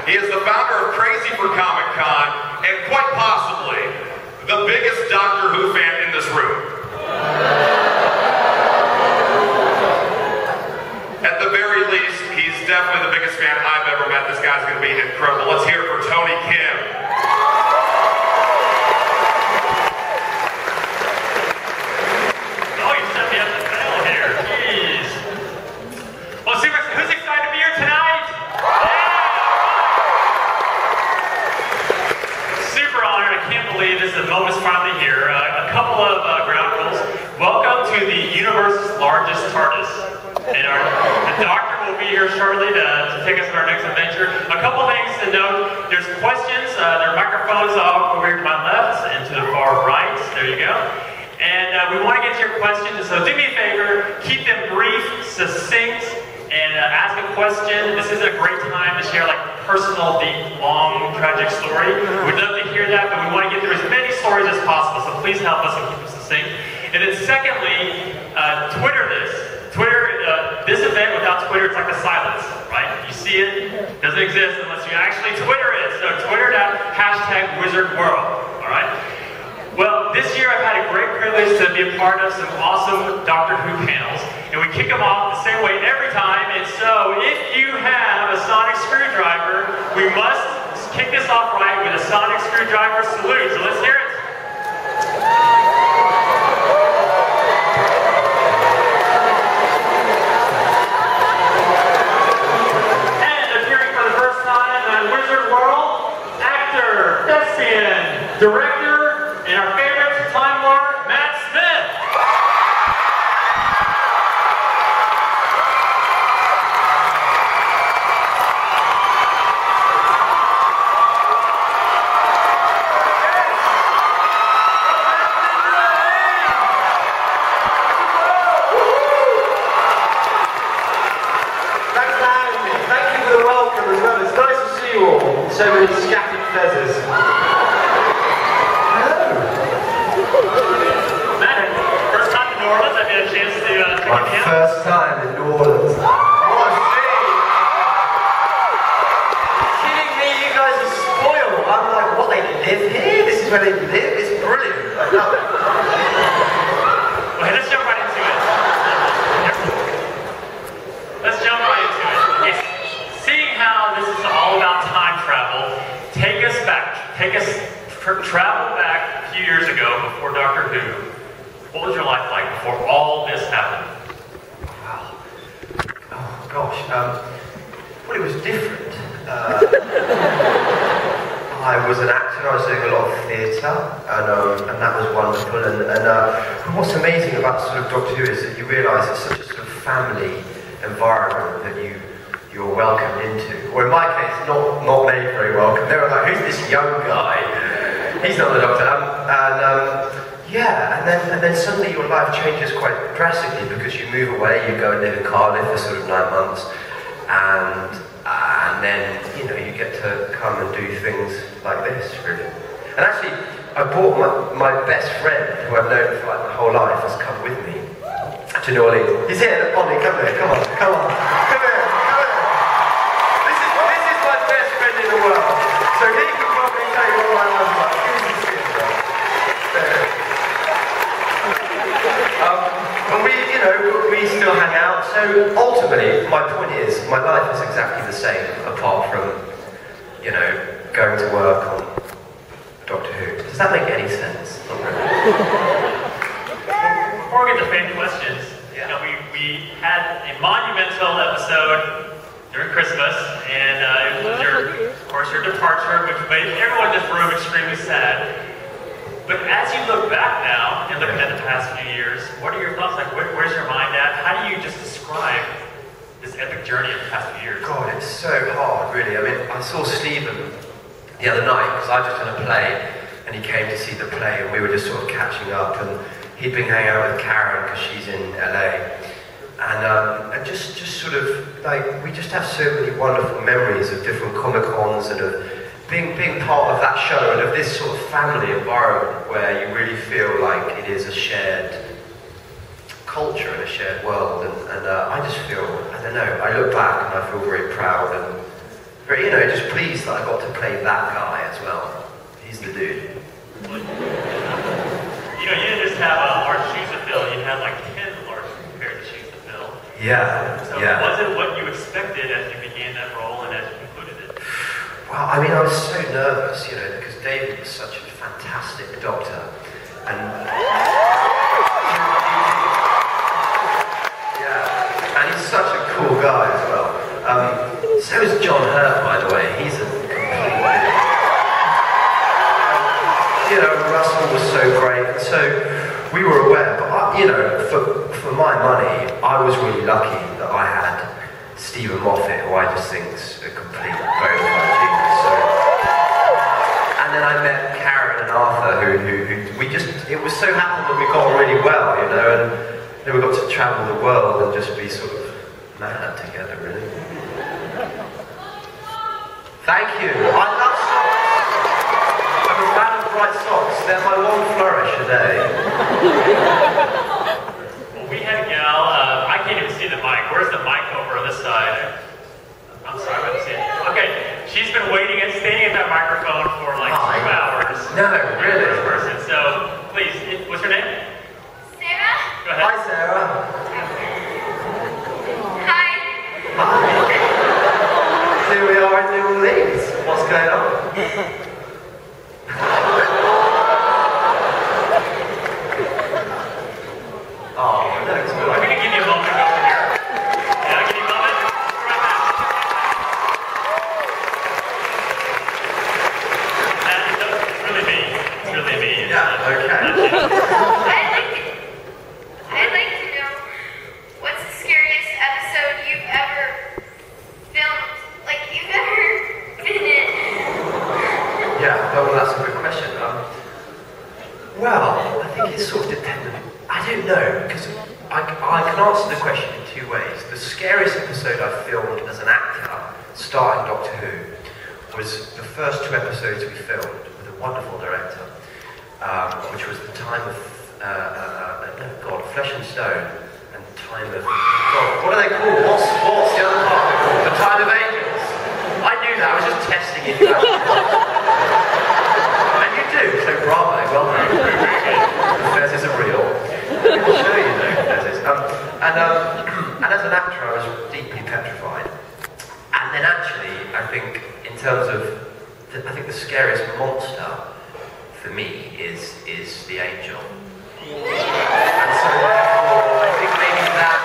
He is the founder of Crazy for Comic Con, and quite possibly the biggest Doctor Who fan in this room. At the very least, he's definitely the biggest fan I've ever met. This guy's going to be incredible. Let's hear it for Tony Kim. Oh, you set me up to fail here. Jeez. Well, seriously, who's excited to be here tonight? Super honored. I can't believe this is the moment's finally here. A couple of ground rules. Welcome to the universe's largest TARDIS. And the doctor will be here shortly to take us on our next adventure. A couple things to note. There's questions. There are microphones over here to my left and to the far right. There you go. And we want to get to your questions. So do me a favor. Keep them brief, succinct, and ask a question. This isn't a great time to share like personal, deep, long, tragic story. We'd love to hear that, but we want to get through as many stories as possible. So please help us and keep them succinct. And then secondly, Twitter this. This event without Twitter, it's like a silence, right? You see it, doesn't exist unless you actually Twitter it. So Twitter that #WizardWorld, all right? Well, this year I've had a great privilege to be a part of some awesome Doctor Who panels, and we kick them off the same way every time. And so if you have a sonic screwdriver, we must kick this off right with a sonic screwdriver salute. So let's hear it. Director and our favorite Time Lord, Matt Smith. Thanks for having me. Thank you for the welcome as well. It's nice to see you all. So many scattered feathers. My first time in New Orleans. Oh, kidding me? You guys are spoiled. I'm like, what, they live here? This is where they live? It's brilliant. I love it. Well, let's jump right into it. Let's jump right into it. Seeing how this is all about time travel, take us back. Travel back a few years ago before Doctor Who. What was your life like before all this happened? Wow. Oh gosh. Well, it was different. I was an actor. I was doing a lot of theatre, and that was wonderful. And what's amazing about sort of Doctor Who is that you realise it's such a sort of family environment that you're welcomed into. Or in my case, not made very welcome. They were like, "Who's this young guy? He's not the Doctor." Yeah, and then suddenly your life changes quite drastically because you move away, you go and live in Cardiff for sort of 9 months, and then you get to come and do things like this, really. And actually, I brought my best friend, who I've known for like my whole life, has come with me to New Orleans. He's here, Ollie, come here, come on. This is my best friend in the world, so he can probably tell you what my life's like. And we still hang out. So ultimately, my point is, my life is exactly the same, apart from, going to work on Doctor Who. Does that make any sense? Not really. Before we get to fan questions, we had a monumental episode during Christmas, and it was of course, your departure, which made everyone in this room extremely sad. But as you look back now and looking at the past few years, what are your thoughts? Like, where's your mind at? How do you just describe this epic journey of the past few years? God, it's so hard, really. I mean, I saw Stephen the other night because I just done a play, and he came to see the play, and we were just sort of catching up. And he'd been hanging out with Karen because she's in LA, and just sort of like we just have so many wonderful memories of different Comic-Cons and of being part of that show and of this sort of family environment where you really feel like it is a shared culture and a shared world, and I just feel, I don't know, I look back and I feel very proud and very, just pleased that I got to play that guy as well. He's the dude. You didn't just have large shoes to fill, you had like 10 large pairs of shoes to fill. Yeah, So yeah. was it what you expected as you began that role and as you concluded it? Well, I was so nervous, because David was such a fantastic doctor. And yeah, and he's such a cool guy as well. So is John Hurt, by the way. He's a complete Russell was so great, and so we were aware. But for my money, I was really lucky that I had Stephen Moffat, who I just think's a complete bona fide genius. So, and then I met Karen and Arthur, who it was so happened that we got on really well, and then we got to travel the world and just be sort of mad together, really. Thank you. I love socks. I'm a fan of bright socks. They're my one flourish a day. Well, we had a gal, I can't even see the mic. Where's the mic over on this side? I'm sorry, I didn't see it. Okay, she's been waiting and standing at that microphone for like 2 hours. No, really? First person. So, please, what's your name? Sarah? Go ahead. Hi, Sarah. Hi. Hi. Here we are in New Orleans. What's going on? Oh, no, it's good. I'm going to give you a moment to go over here. Yeah, give you a moment. Right back. It's really me. It's really me. Yeah, okay. I'd like to know what's the scariest episode you've ever filmed, like you've ever been in? Yeah, well, that's a good question. Well, I think it's sort of dependent. I don't know, because I can answer the question in 2 ways. The scariest episode I filmed as an actor, starring Doctor Who, was the first 2 episodes we filmed with a wonderful director, which was the time of, Flesh and Stone, and time of, what are they called? What's the other part called? The Time of Angels. I knew that, I was just testing it. And you do, so bravo, well done. Fez is a real. I'm sure you know Fez is. And as an actor, I was deeply petrified. And then actually, I think, in terms of, I think the scariest monster for me is the angel. And so therefore, I think maybe that,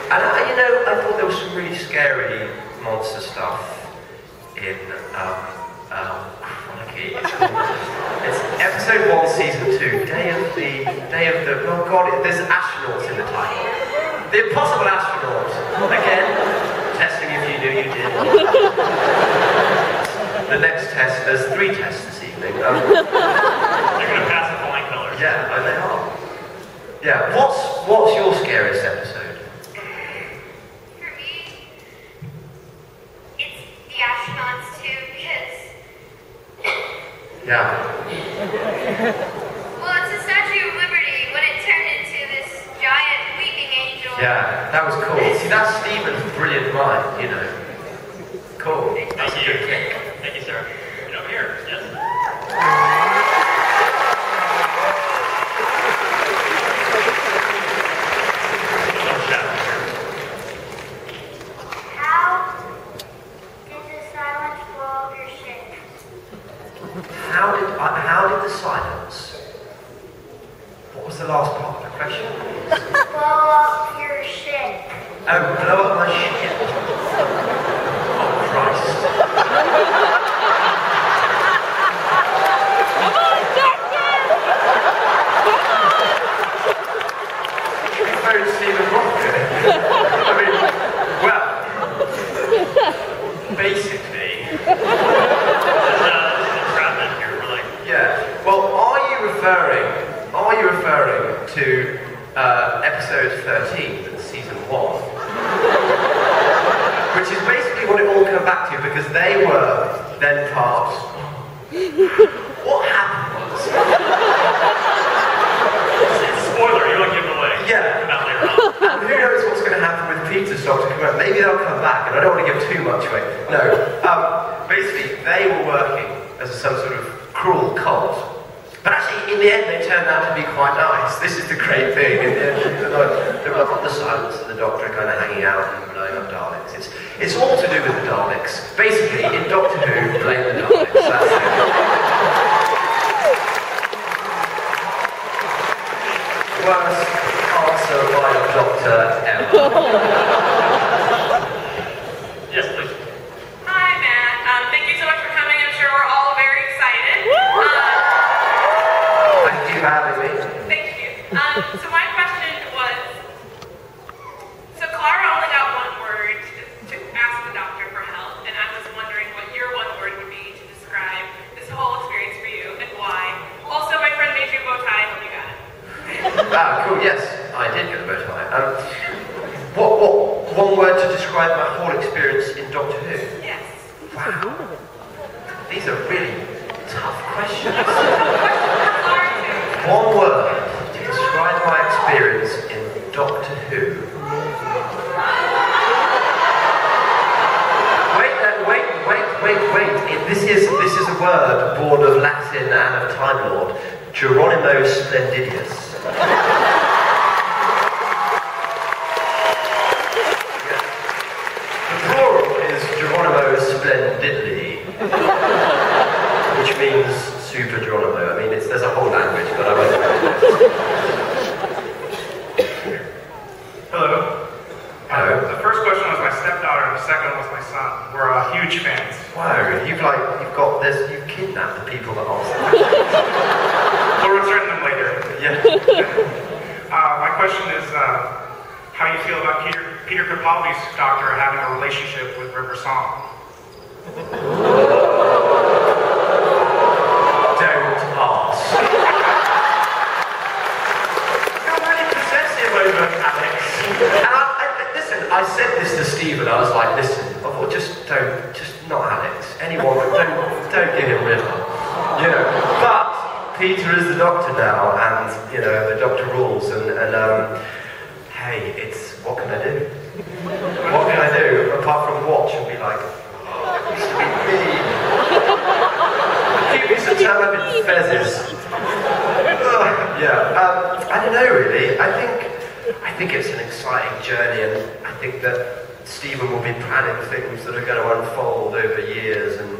and I thought there was some really scary monster stuff in, it's episode 1, season 2, Day of the, oh God, there's astronauts in the title. The Impossible Astronaut. Again, testing if you knew you did. The next test, there's 3 tests this evening. They're going to pass with flying colors. Yeah, oh, they are. Yeah, what's your scariest episode? For me, it's the astronauts too, because Yeah. well, it's the Statue of Liberty when it turned into this giant weeping angel. Yeah, that was cool. See, that's Stephen's brilliant mind, Cool. That's a good kick. Thank you, sir. Get over here. Yes. How did the silence blow up your ship? How did the silence? What was the last part of the question? Blow up your ship. Oh, blow up my ship. Oh, Christ. You phoned Stephen Moffat. Basically, yeah. Well, are you referring to episode 13, that's season 1, which is basically what it all came back to, because they were then part. What happened was. Spoiler, you won't give it away. Yeah. About later on. And who knows what's going to happen with Peter's doctor come out. Maybe they'll come back, and I don't want to give too much away. No. Basically, they were working as some sort of cruel cult. But actually, in the end, they turned out to be quite nice. This is the great thing. In the end, they were on the silence of the doctor kind of hanging out and blowing up Daleks. It's all to do with the Daleks. Basically, in Doctor Who, blame the Daleks. That's it. Worst answer by a doctor ever. Yes, please. Hi, Matt. Thank you so much for coming. I'm sure we're all very excited. Thank you for having me. Thank you. So my question was, so Clara only got one word to ask the doctor for help, and I was wondering what your one word would be to describe this whole experience for you and why. Also, my friend made you a bow tie. I hope you got it. Ah, cool, yes, I did get the bow tie. What one word to describe my whole experience in Doctor Who? Yes. Wow. These are really tough questions. One word to describe my experience in Doctor Who. Wait. This is a word born of Latin and of Time Lord. Geronimo Splendidus. The plural is Geronimo Splendidly, which means Super Geronimo. I mean, there's a whole language, but I won't go into it. Hello. Hello. The first question was my stepdaughter, and the second was my son. We're huge fans. Wow, you've kidnapped the people that asked that. We'll return them later. Yeah. My question is how you feel about Peter Capaldi's doctor having a relationship with River Song. Don't ask. You're really possessive over Alex. And listen, I said this to Stephen. I was like, listen, just not Alex. Anyone, don't give him River. You know, but Peter is the doctor now, and you know the doctor rules. And hey, it's what can I do? What can I do apart from watch and be like, oh, it used to be me. He used to turn up in fezzes. Yeah. I don't know really. I think it's an exciting journey, and I think that Stephen will be planning things that are going to unfold over years, and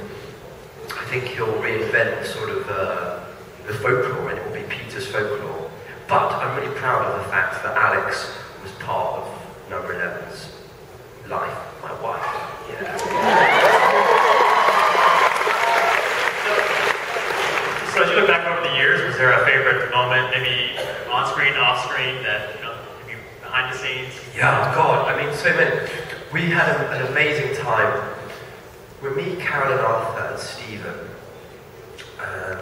I think he'll reinvent sort of the folklore, and it will be Peter's folklore. But I'm really proud of the fact that Alex was part of Number 11's life, my wife. Yeah. So as you look back over the years, was there a favorite moment, maybe on screen, off screen, that maybe behind the scenes? Yeah, God, I mean, so many. We had an amazing time. With me, Carol and Arthur and Stephen,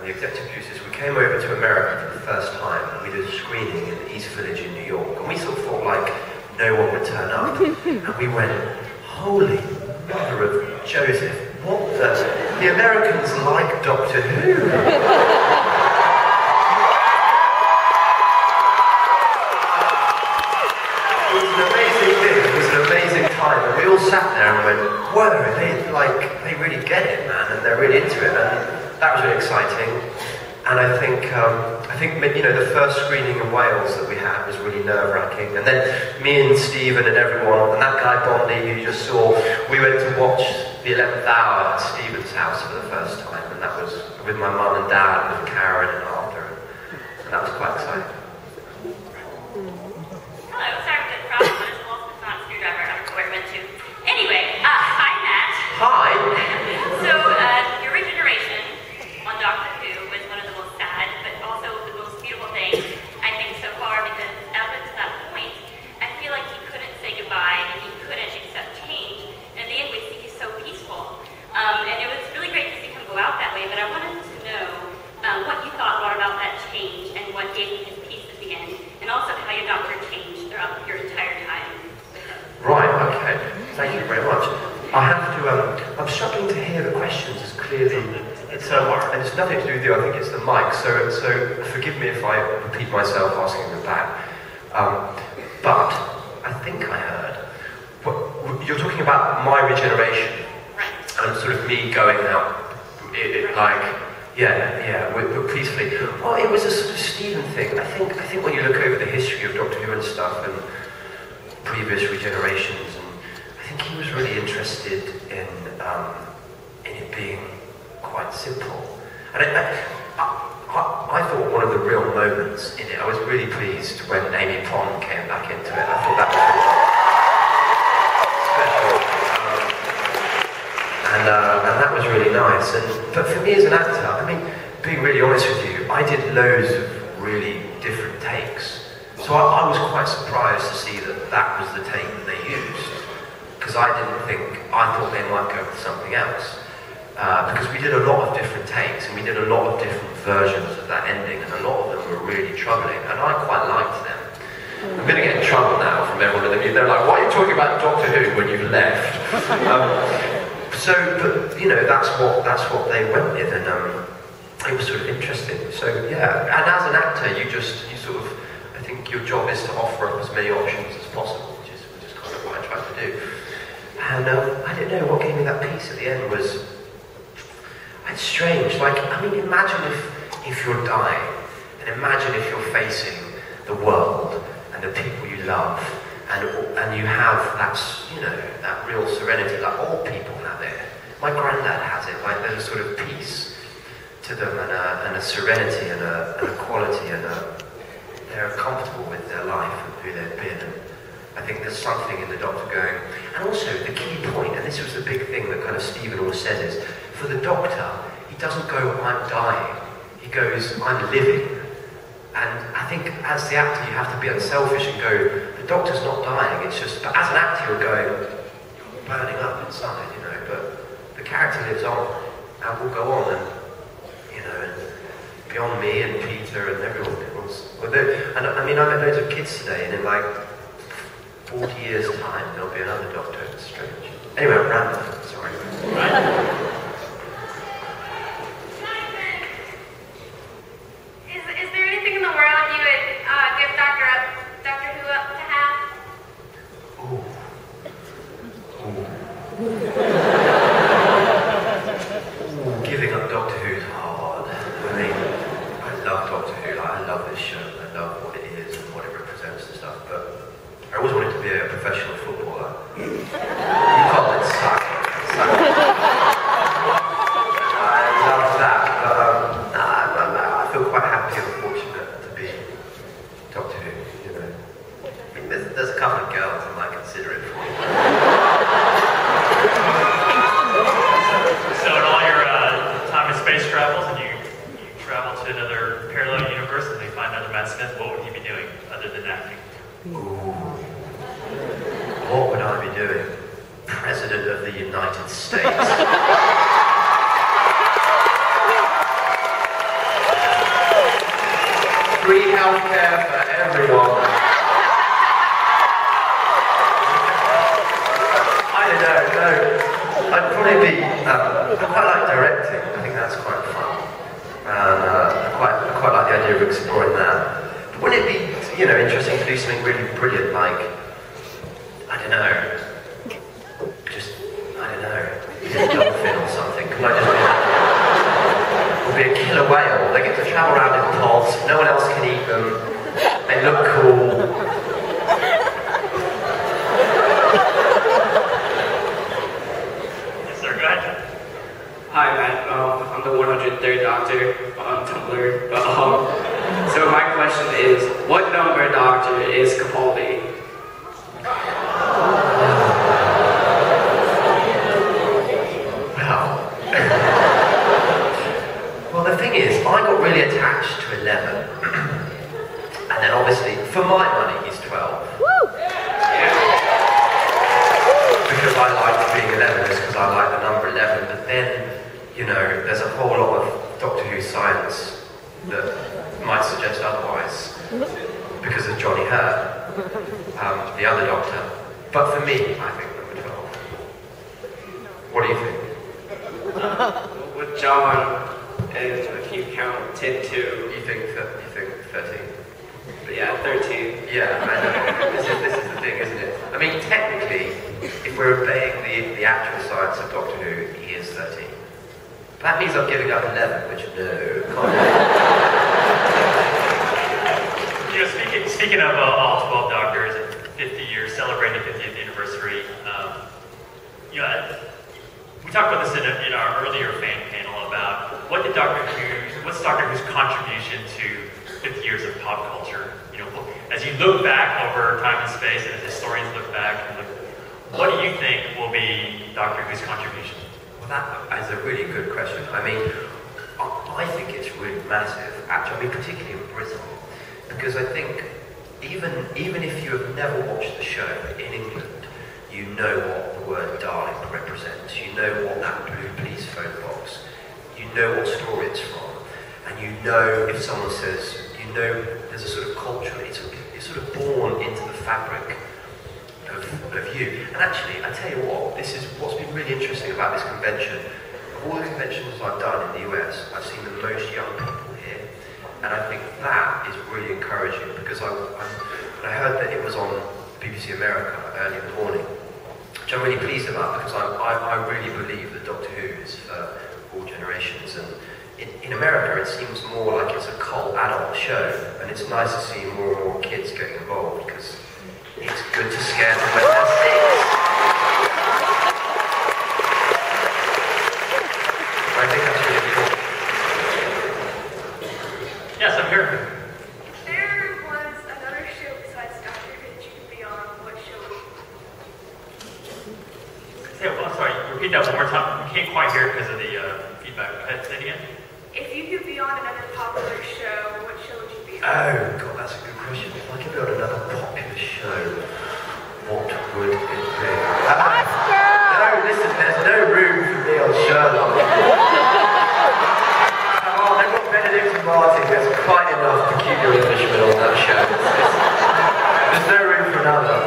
the executive producers, we came over to America for the first time, and we did a screening in the East Village in New York, and we sort of thought like no one would turn up, and we went, holy mother of Joseph, what the Americans like Doctor Who. It was an amazing thing, it was an amazing time, and we all sat there and went, whoa, they really get it, man, and they're really into it, and that was really exciting. And I think the first screening in Wales that we had was really nerve-wracking. And then me and Stephen and everyone, and that guy Bondi who you just saw, we went to watch The 11th Hour at Stephen's house for the first time, and that was with my mum and dad, with Karen and Arthur, and that was quite exciting. Hello, sorry for the problem, but it's also not a screwdriver, I don't know where it went to. Anyway, hi Matt. Hi. So, your regeneration on Doctor Who was one of the most sad, but also the most beautiful things, I think, so far, because up to that point, I feel like he couldn't say goodbye, and he couldn't accept change, and at the end we see he's so peaceful. And it was really great to see him go out that way, but I wanted to know what you thought more about that change, and what gave him his peace at the end, and also how your doctor changed throughout your entire time with him. Right, okay. Thank you very much. I have to, I'm struggling to hear the questions as clearly. And it's nothing to do with you, I think it's the mic, so forgive me if I repeat myself asking them back. But I think I heard, about my regeneration Right. and sort of me going out, peacefully. Well, it was a sort of Stephen thing. I think when you look over the history of Doctor Who and stuff and previous regenerations, and I think he was really interested in it being quite simple. And I thought one of the real moments in it, I was really pleased when Amy Pond came back into it. I thought that was really special. And that was really nice. But for me as an actor, I mean, being really honest with you, I did loads of really different takes. So I was quite surprised to see that was the take that they used. Because I thought they might go with something else. Because we did a lot of different takes and we did a lot of different versions of that ending, and a lot of them were really troubling, and I quite liked them. I'm going to get in trouble now from everyone in the media. They're like, why are you talking about Doctor Who when you've left? But you know, that's what they went with, and it was sort of interesting. So yeah, and as an actor, you sort of, I think your job is to offer up as many options as possible, which is kind of what I tried to do. And I don't know, what gave me that piece at the end was, it's strange. Like, I mean, imagine if you're dying, and imagine if you're facing the world and the people you love, and you have that, you know, that real serenity, like all people have it. My granddad has it. Like, there's a sort of peace to them, and a serenity, and a quality, and they're comfortable with their life and who they've been. And I think there's something in the Doctor going. And also the key point, and this was the big thing that kind of Stephen always says, is for the Doctor, he doesn't go, I'm dying. He goes, I'm living. And I think as the actor, you have to be unselfish and go, the Doctor's not dying, it's just, but as an actor, you're going, you're burning up inside, you know, but the character lives on, and will go on, and, you know, and beyond me and Peter and everyone else. And I mean, I met loads of kids today, and in like 40 years' time, there'll be another Doctor. It's strange. Anyway, I'm rambling. Sorry. Is there anything in the world you would give Doctor Who up to have? Giving up Doctor Who is hard. I mean, I love Doctor Who. Like, I love this show. I love what it is and what it represents and stuff. But I always wanted to be a professional footballer. You can't let suck. I love that. But I feel quite happy and fortunate to be Doctor Who. You know, I mean, there's a couple of girls I might consider it for. So in all your time and space travels, and you travel to another parallel universe and they find another Matt Smith, what would you be doing other than acting? Ooh. What would I be doing? President of the United States. Free healthcare for everyone. I don't know, no. I'd probably be, I quite like directing. I think that's quite fun. And I quite like the idea of exploring that. But wouldn't it be, you know, interesting to do something really brilliant, like, I don't know, a dolphin or something? Can I just be a killer whale? They get to travel around in pods, no one else can eat them, they look cool. Yes, sir, go ahead. Hi, Matt. I'm the 103rd Doctor on Tumblr. So my question is, what number Doctor is Capaldi? Well, the thing is, I got really attached to 11. And then obviously, for my money, he's 12. Because I like being 11, just because I like the number 11. But then, you know, there's a whole lot of Doctor Who science that might suggest otherwise. Because of Johnny Hurt, the other Doctor. But for me, I think number 12. What do you think? With John, and if you count 10 to... You think 13? Yeah, 13. Yeah, I know. This is the thing, isn't it? I mean, technically, if we're obeying the actual science of Doctor Who, he is 13. That means I'm giving up 11, which no, can't You know, speaking of all 12 Doctors and 50 years, celebrating the 50th anniversary, you know, we talked about this in our earlier fan panel about what's Doctor Who's contribution to 50 years of pop culture. You know, as you look back over time and space, and as historians look back, and what do you think will be Doctor Who's contribution? Well, that is a really good question. I mean, I think it's really massive, actually. I mean, particularly in Britain, because I think even if you have never watched the show in England, you know what the word darling represents. You know what that blue police phone box. You know what store it's from, and you know if someone says, you know, there's a sort of culture. It's sort of born into the fabric of you. And actually, I tell you what, this is what's been really interesting about this convention. Of all the conventions I've done in the US, I've seen the most young people here, and I think that is really encouraging because when I heard that it was on BBC America early in the morning, which I'm really pleased about because I really believe that Doctor Who is for all generations. And in America, it seems more like it's a cult adult show, and it's nice to see more and more kids getting involved because it's good to scare them when they're 6. I think that's really important. Yes, I'm here. If there was another show besides Doctor Who that you could be on, what show would I'm sorry, repeat that one more time. We can't quite hear it because of the feedback. Go ahead, say it again. If you could be on another popular show, what show would you be on? Oh, God, that's a good question. If I could be on another popular show, what would it be? No, listen, there's no room for me on Sherlock. Oh, they've got Benedict and Martin. There's quite enough peculiar Englishmen on that show. There's no room for another.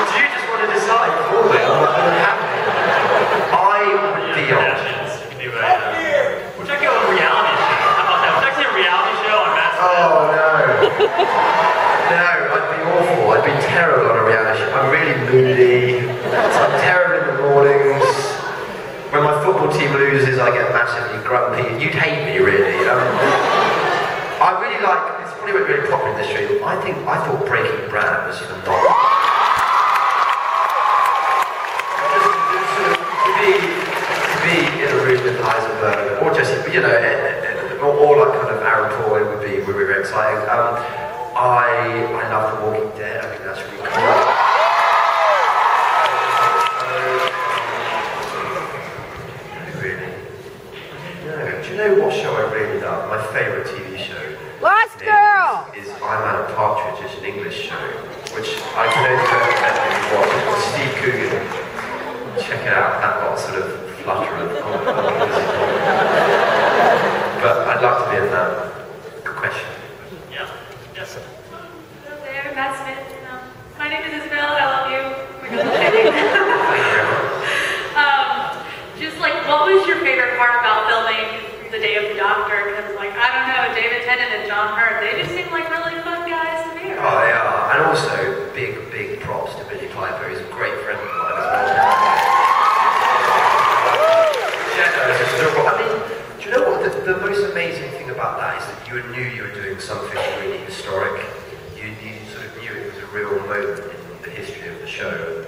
Do you just want to decide for me? I'm not going to have it. I would be on. We'll check out a reality show. How about that? We'll check out a reality show on Matt Smith. Oh, no. No, I'd be awful. I'd be terrible on a reality show. I'm really moody. I'm terrible in the mornings. When my football team loses, I get massively grumpy. You'd hate me, really. I really like, it's probably really popular in this stream. I thought Breaking Bad was phenomenal. To be in a room with Heisenberg, or Jesse, you know, all that kind of Aaron Paul would be really exciting. I love The Walking Dead. I think that's really cool. Do you know what show I really love? My favourite TV show. Lost Girl! Is I'm Alan Partridge. It's an English show, which I can only recommend if you watch. It's got Steve Coogan. Check it out. That got sort of flutter of but I'd love to be in that. Good question. Yeah. Yes. Hello there, Matt Smith. My name is Isabel. I love you. We're going to check in. Just like, what was your favorite part about filming The Day of the Doctor? Because, like, I don't know, David Tennant and John Hurt, they just seem like really fun guys to be around. Oh, they are. And also, big props to Billy Piper. He's a great friend of mine as well. I mean, do you know what? The most amazing thing about that is that you knew you were doing something really historic. You sort of knew it was a real moment in the history of the show.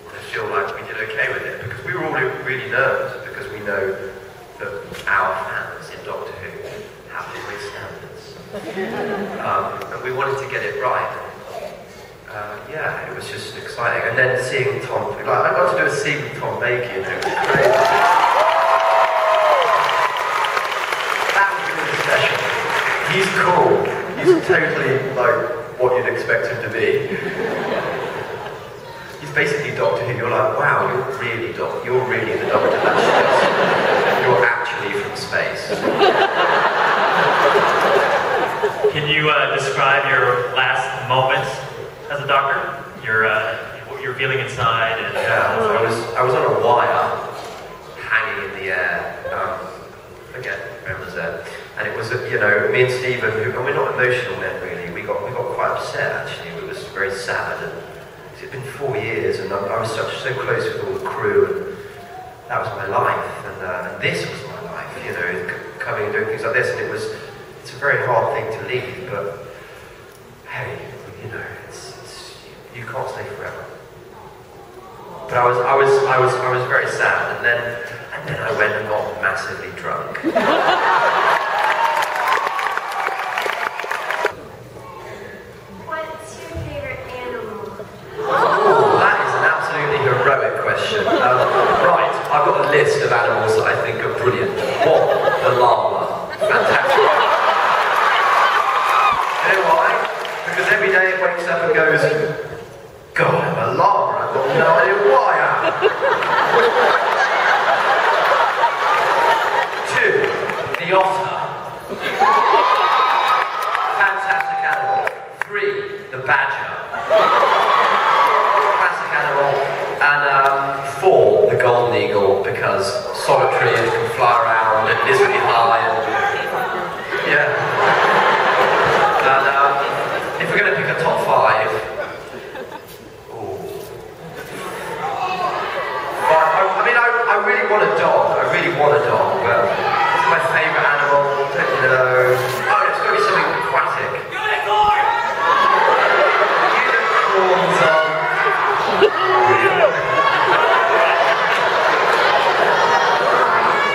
I feel like we did okay with it because we were all really nervous because we know that our fans in Doctor Who have high standards. And we wanted to get it right. Yeah, it was just exciting. And then seeing Tom, like, I got to do a scene with Tom Bacon, it was crazy. He's cool. He's totally like what you'd expect him to be. He's basically Doctor Who. You're like, wow, you're really the Doctor. You're actually from space. Can you describe your last moments as a Doctor? What you're feeling inside? And, yeah, I was on a wire, hanging in the air. Again, remember that. And it was, you know, me and Stephen, and we're not emotional men really, we got quite upset actually. It was very sad, and it had been 4 years, and I was so close with all the crew, and that was my life, and this was my life, you know, coming and doing things like this, and it's a very hard thing to leave, but hey, you know, you can't stay forever. But I was very sad, and then I went and got massively drunk. What's your favorite animal? Oh, that is an absolutely heroic question. Right, I've got a list of animals that I think are brilliant. One, the llama. Fantastic. You know why? Because every day it wakes up and goes, God, I'm a llama. I've got no idea what I am. 2, the otter. Fantastic animal. 3, the badger. Classic animal. And 4, the golden eagle, because solitary and can fly around and is really high. And, yeah. And if we're going to pick a top 5, I really want a dog. I really want a dog, but it's my favourite animal. You know. Oh, it's got to be something aquatic. Unicorn! Unicorns are...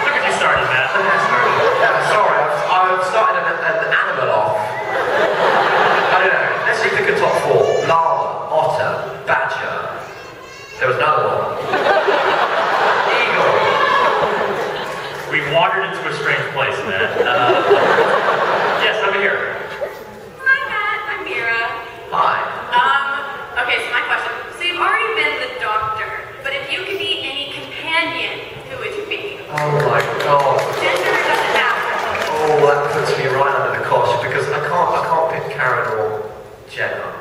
Look at you started, Matt. Yeah, sorry, I've started an animal off. I don't know. Let's see, pick a top 4. Llama, otter, badger. There was another one. We wandered into a strange place, Matt. Yes, over here. Hi, Matt. I'm Mira. Hi. Okay, so my question. So you've already been the doctor, but if you could be any companion, who would you be? Oh my God. Gender doesn't matter. Oh, that puts me right under the cosh because I can't pick Karen or Jenna.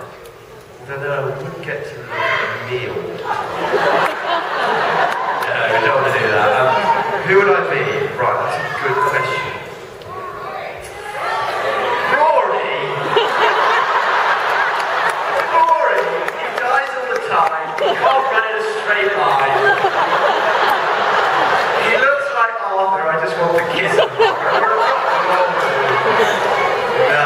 Then I wouldn't get to look at a meal. No, we don't want to do that. Who would I be? Right, that's a good question. Rory! Rory! He dies all the time. He can't run in a straight line. He looks like Arthur. I just want to kiss him. No.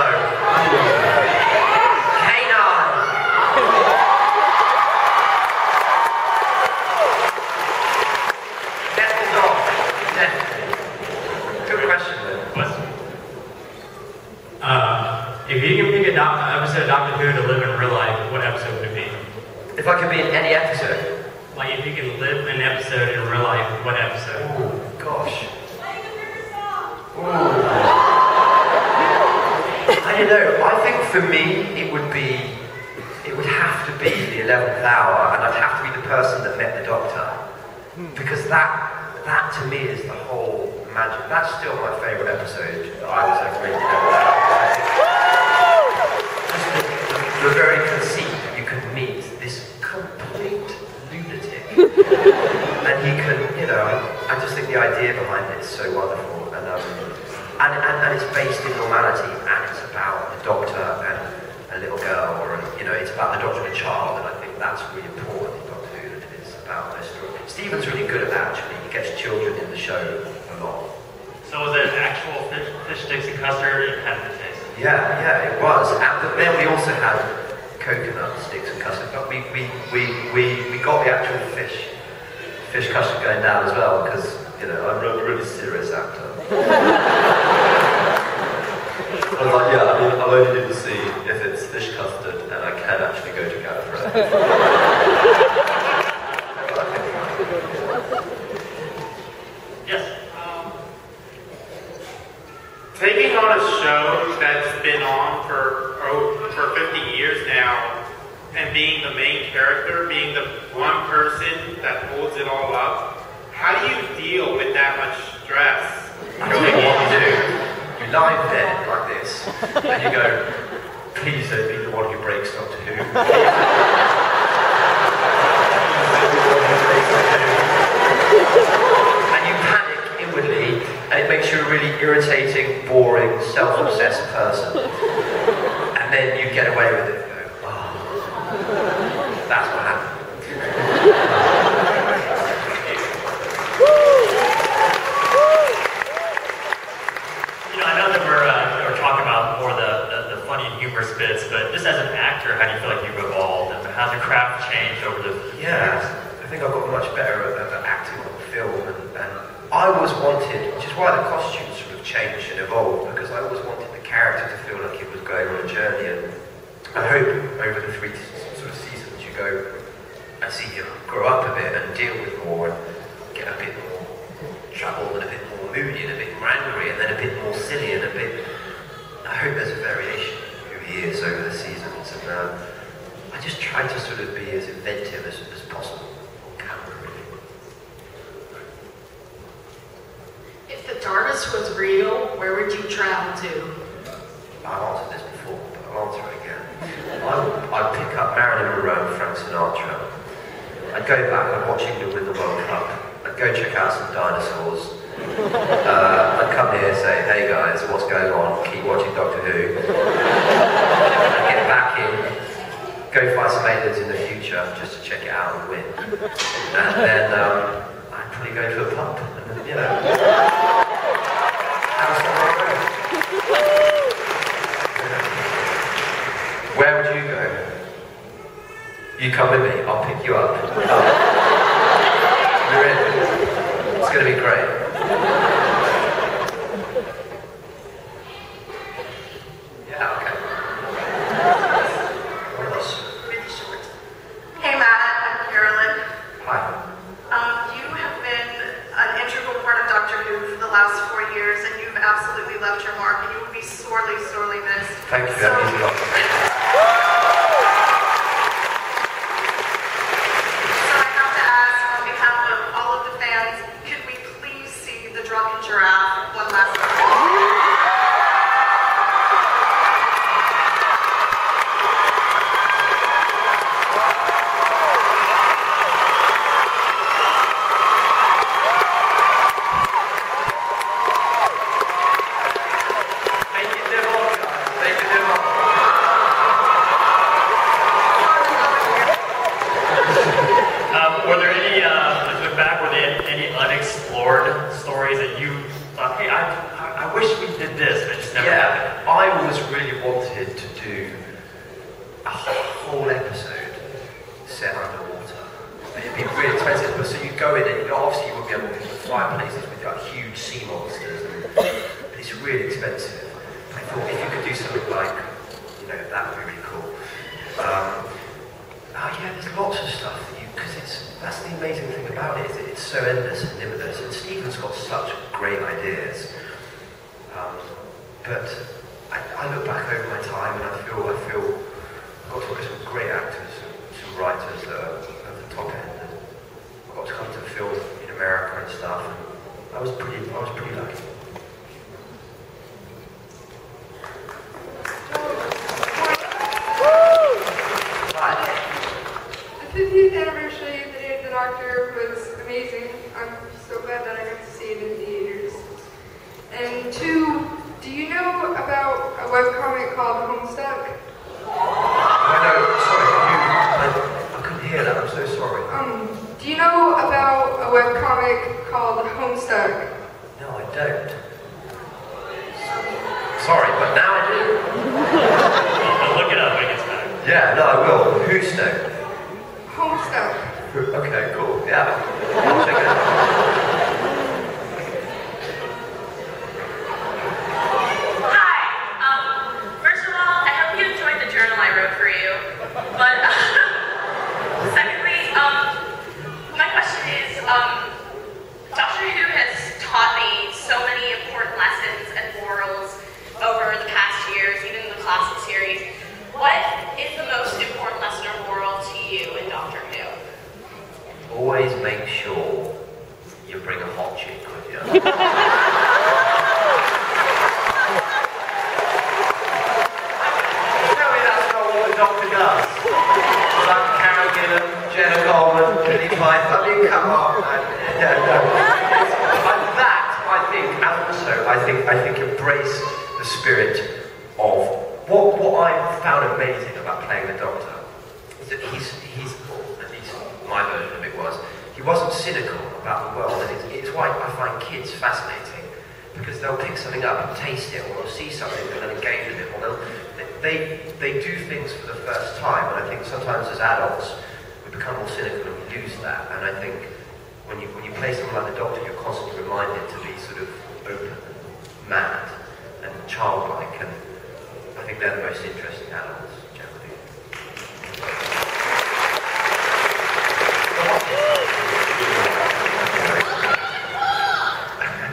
If you can pick an episode of Doctor Who to live in real life, what episode would it be? If I could be in any episode? Like, if you could live an episode in real life, what episode? Oh, gosh. I don't know. I think for me, it would have to be the 11th hour, and I'd have to be the person that met the Doctor. Because that to me is the whole magic. That's still my favourite episode that I was ever in. The very conceit that you can meet this complete lunatic, and he can, you know, I just think the idea behind it is so wonderful, and it's based in normality, and it's about the Doctor and a little girl, or you know, it's about the Doctor and a child, and I think that's really important in Doctor Who, that it's about their story. Stephen's really good at that actually. He gets children in the show a lot. So was it actual fish sticks and custard and had the taste? Yeah, it was. And then we also had coconut sticks and custard, but we got the actual fish custard going down as well, because, you know, I'm a really serious actor. I was like, yeah, I mean, I'll only need to see if it's fish custard, and I can actually go to Gallifrey. Yes. Taking on a show that's been on for 50 years now, and being the main character, being the one person that holds it all up, how do you deal with that much stress? I tell you what you do. You lie in bed like this, and you go, please don't be the one who breaks Doctor Who. And you panic inwardly, and it makes you a really irritating, boring, self-obsessed person. And then you you get away with it. Go, oh, that's what happened. You know, I know that we're talking about more the funny and humorous bits, but just as an actor, how do you feel like you've evolved, and how's your craft changed over the years? I think I've got much better at acting on film, and I always wanted, which is why the costumes sort of changed and evolved, because I always wanted the character to feel like it was going on a journey, and I hope over the 3 sort of seasons you go and see him grow up a bit and deal with more and get a bit more troubled and a bit more moody and a bit more angry and then a bit more silly and a bit... I hope there's a variation in who he is over the seasons, and I just try to sort of be as inventive as possible on camera, really. If the TARDIS was real, where would you travel to? I've answered this before, but I'll answer it again. I'd pick up Marilyn Monroe and Frank Sinatra. I'd go back, I'd watch England win the World Cup. I'd go check out some dinosaurs. I'd come here and say, hey guys, what's going on? Keep watching Doctor Who. I'd get back in, go find some aliens in the future just to check it out and win. And then I'd probably go to a pub and, you know, have some more room. Where would you go? You come with me, I'll pick you up. You're in. It's going to be great. Yeah, okay. What else? Really short. Hey Matt, I'm Carolyn. Hi. You have been an integral part of Doctor Who for the last 4 years, and you've absolutely left your mark, and you will be sorely, sorely missed. Thank you, that means a lot. So I have to ask, on behalf of all of the fans, could we please see the drunken giraffe one last time? Were there any, looking back, were there any unexplored stories that you thought, hey, I wish we did this, but it just never happened? I always really wanted to do a whole episode set underwater. It'd be really expensive, but so you go in and obviously you wouldn't be able to do fireplaces with like huge sea monsters, but it's really expensive. I thought if you could do something like, you know, that would be really cool. Yeah, there's lots of stuff that that's the amazing thing about it, is that it's so endless and limitless, and Stephen's got such great ideas. But I look back over my time and I feel I've got to work with some great actors, some writers that are at the top end, and I got to come to film in America and stuff, and I was pretty lucky. The 50th anniversary of The Day of the Doctor was amazing. I'm so glad that I got to see it in theaters. And 2, do you know about a webcomic called Homestuck? I couldn't hear that, I'm so sorry. Do you know about a webcomic called Homestuck? No, I don't. Sorry, but now I do. I'll look it up when it gets back. Yeah, no, I will. Who's next? Homestuck. Okay, cool. Yeah. I'll check it out. Hi. First of all, I hope you enjoyed the journal I wrote for you. But secondly, my question is, Doctor Who has taught me so many important lessons and morals over the past years, even in the classic series. What is the most important lesson or moral to you in Doctor Who? Always make sure you bring a hot chick with you. Tell me that's not what the Doctor does. Like Carol Gillam, Jenna Coleman, Billy Pike. I mean, come on, man. No. And that, I think, and also, I think embrace the spirit of what I found amazing about playing the Doctor is that he's at least my version of it was, he wasn't cynical about the world, and it's why I find kids fascinating, because they'll pick something up and taste it, or they'll see something and then engage with it, or they do things for the first time, and I think sometimes as adults we become more cynical and we lose that, and I think when you play something like the Doctor, you're constantly reminded to be sort of open, mad, and childlike, and I think they're the most interesting animals, generally.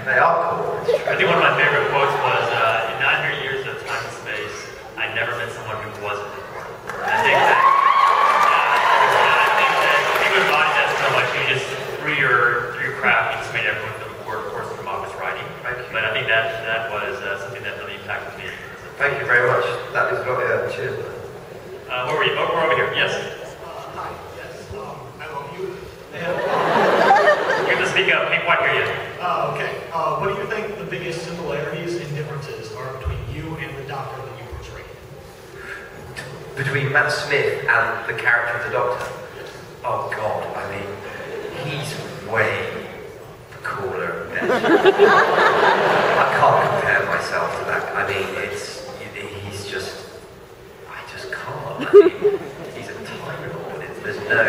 They are cool. I think one of my favorite quotes was, in 900 years of time and space, I never met someone who wasn't important. I think that, you embody that so much, you just, through your craft, you just made everyone feel more, of course, from office writing. But I think that was something that really impacted me. Thank you very much. That is what, cheers. Where were you? Oh, we're over here. Yes? Hi. Yes. I love you. You have to speak up. Can't quite hear you. Okay. What do you think the biggest similarities and differences are between you and the Doctor that you portray? Between Matt Smith and the character of the Doctor? Oh God, I mean, he's way cooler and better. I can't compare myself to that. I mean, he's just, I just can't. I mean, he's a tyrant. There's no...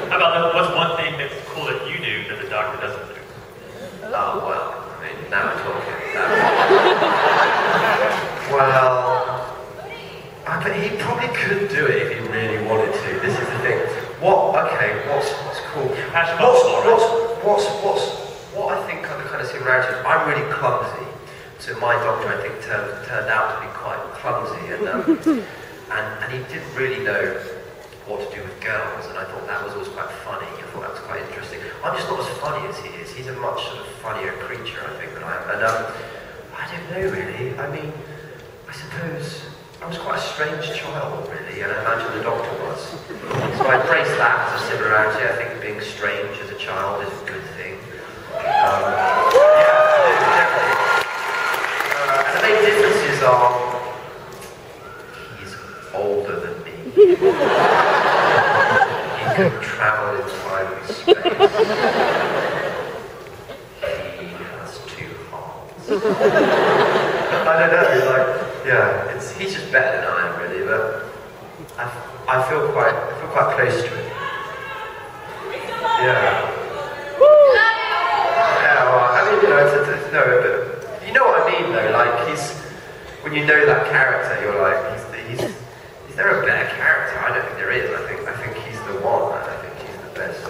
How about what's one thing that's cool that you do that the Doctor doesn't do? Oh, well, I mean, now we're talking. Well, I bet he probably could do it if he really wanted to. This is the thing. What's cool? What I think are the kind of similarities? I'm really clumsy, so my Doctor I think turned out to be quite clumsy, and he didn't really know what to do with girls, and I thought that was always quite funny. I thought that was quite interesting. I'm just not as funny as he is. He's a much sort of funnier creature, I think, than I am. And I don't know really. I mean, I suppose I was quite a strange child, really, and I imagine the Doctor was. So I embrace that as a similarity. I think being strange as a child is a good thing. Definitely. And the main differences are he's older than me. He can travel in time and space. He has two hearts. I don't know, he's just better than I am, really, but I feel quite close to him. Yeah. Yeah, well, I mean, but you know what I mean, though, like, when you know that character, you're like, is there a better character? I don't think there is. I think he's the one, and I think he's the best.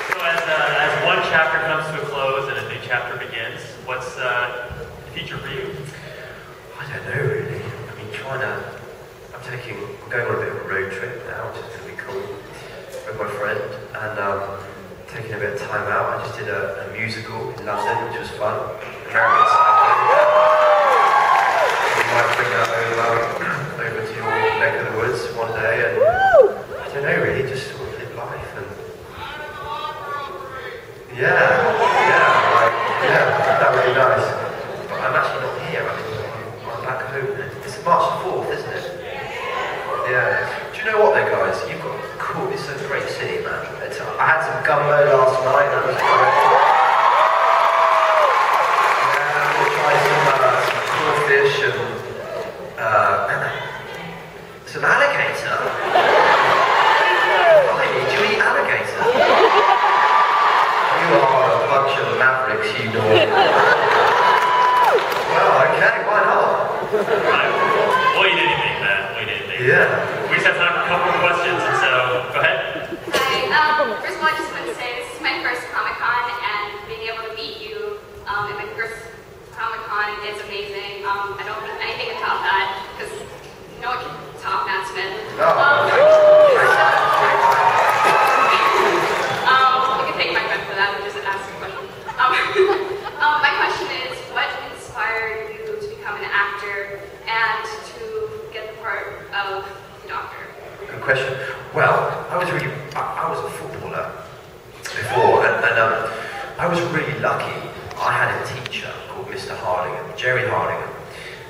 So as one chapter comes to a close and a new chapter begins, what's the future for you? I don't know, really. I mean, I'm going on a bit of a road trip now, which is going to be cool, with my friend, and taking a bit of time out. I just did a musical in London, which was fun. Very exciting. You might bring that over to your neck of the woods one day, and I don't know, really, just sort of live life, and that would be nice. But I'm actually not here. I'm back home. It's March 4th, isn't it? Yeah. Do you know what, though, guys? You've got cool. It's a great city, man. I had some gumbo last night. That was great. Yeah, I'm gonna try some crawfish and some alligator. Do you eat alligator? You are a bunch of mavericks, you know. Well, okay, why not? Right. Well, you didn't think that. Yeah. We just have time for a couple of questions, and so go ahead. Hi. First of all, I just want to say this is my first Comic-Con, and being able to meet you at my first Comic-Con is amazing. I don't think anything can top that, because no one can top Matt Smith. You can thank my friend for that and just ask a question. My question is, what inspired you to become an actor and to get the part of the Doctor? Good question. Well, I was a footballer before, and I was really lucky. I had a teacher Jerry Harding,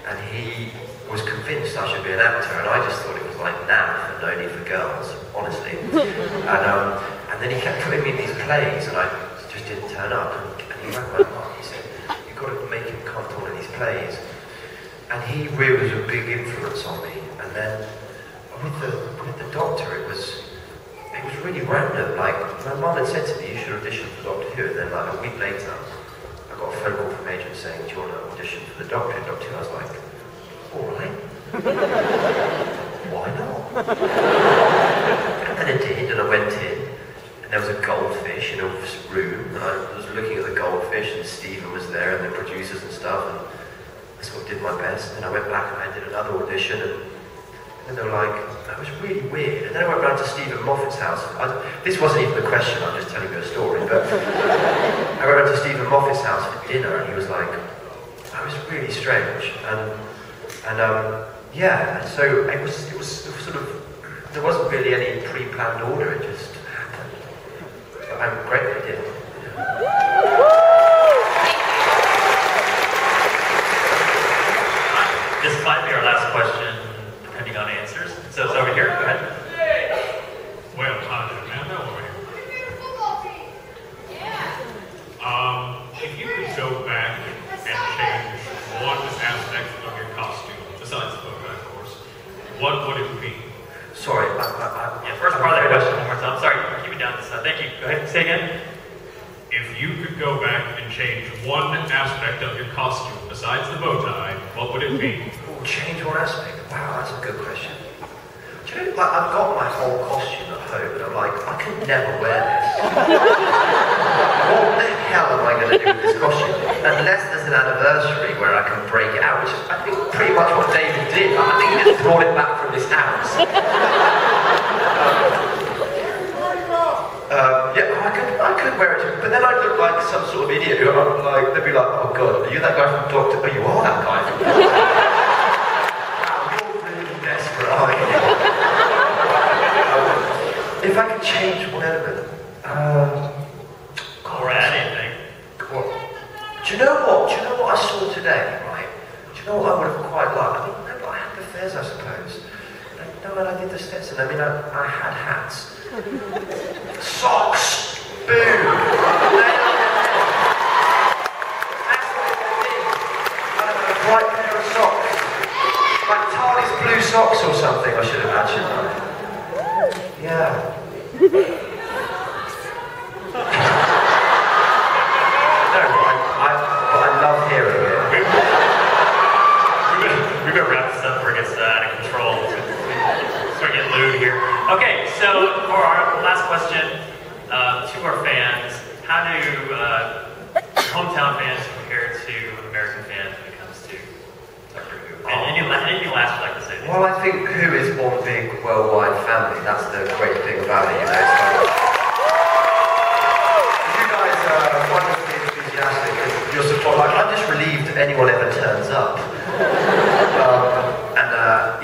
and he was convinced I should be an actor, and I just thought it was like NAF and Only for Girls, honestly. And then he kept putting me in these plays, and I just didn't turn up. And he rang my mum. He said, "You've got to make him comfortable in these plays." And he really was a big influence on me. And then with the Doctor, it was really random. Like, my mum had said to me, "You should audition for Doctor Who." And then like a week later, I got a phone call from agent saying, "Do you want to audition for the Doctor?" And Doctor Who, I was like, "All right." Why not? And I did, and I went in, and there was a goldfish in a room, and I was looking at the goldfish, and Stephen was there, and the producers and stuff, and I sort of did my best. And I went back and I did another audition, and they were like, that was really weird. And then I went round to Stephen Moffat's house. This wasn't even the question, I'm just telling you a story, but I went round to Stephen Moffat's house for dinner, and he was like, that was really strange. Yeah, so it was sort of, there wasn't really any pre-planned order, it just happened. But I'm grateful it did. This might be our last question, depending on answers. So it's over here, go ahead. Well, hi there, Amanda, over here. If you could go back and change one aspect of your costume, besides the bow tie, of course, what would it be? Sorry, yeah, first part of the question one more time. Sorry, keep it down this side. Thank you. Go ahead, say again. If you could go back and change one aspect of your costume, besides the bow tie, what would it be? Change one aspect? Wow, that's a good question. Do you know, like, I've got my whole costume at home, and I'm like, I could never wear this. What the hell am I going to do with this costume? Unless there's an anniversary where I can break it out, which is, I think, pretty much what David did. I think he just brought it back from his house. I could wear it, but then I'd look like some sort of idiot who I'm like, they'd be like, oh God, are you that guy from Doctor? Oh, you are that guy from Doctor. Wow, you're really desperate, aren't you? If I could change one element, or add anything. Do you know what I saw today, right? Do you know what I would have quite liked? I mean, no, I had the fairs, I suppose. No, and I did the Stetson. I mean, I had hats. Socks! Boom! That's what I did. I had a bright pair of socks. Like Tarly's blue socks or something, I should imagine. Yeah. I love hearing it. We better wrap this up before it gets out of control. Start getting lewd here. Okay, so for our last question to our fans, how do hometown fans compare to American fans when it comes to Doctor Who? And anything last you'd like to say? Well, I think Who is one big worldwide family. That's the great thing about it, you know. You guys are wonderfully enthusiastic and your support. Like, I'm just relieved if anyone ever turns up.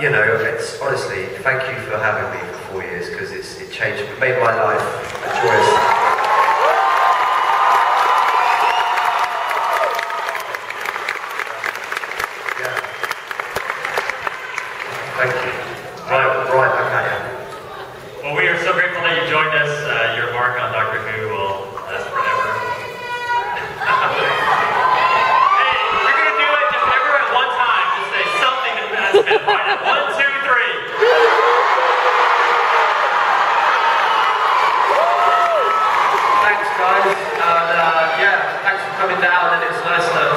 You know, it's honestly, thank you for having me for 4 years, because it changed, it made my life a joyous. Yeah. Thank you. Right, okay. Well, we are so grateful that you joined us. Your mark on Doctor Who will last forever. Hey, you're going to do it, just everyone at one time. Just say something to pass it right now. 1, 2, 3. Thanks, guys. And yeah, thanks for coming down, and it's nice to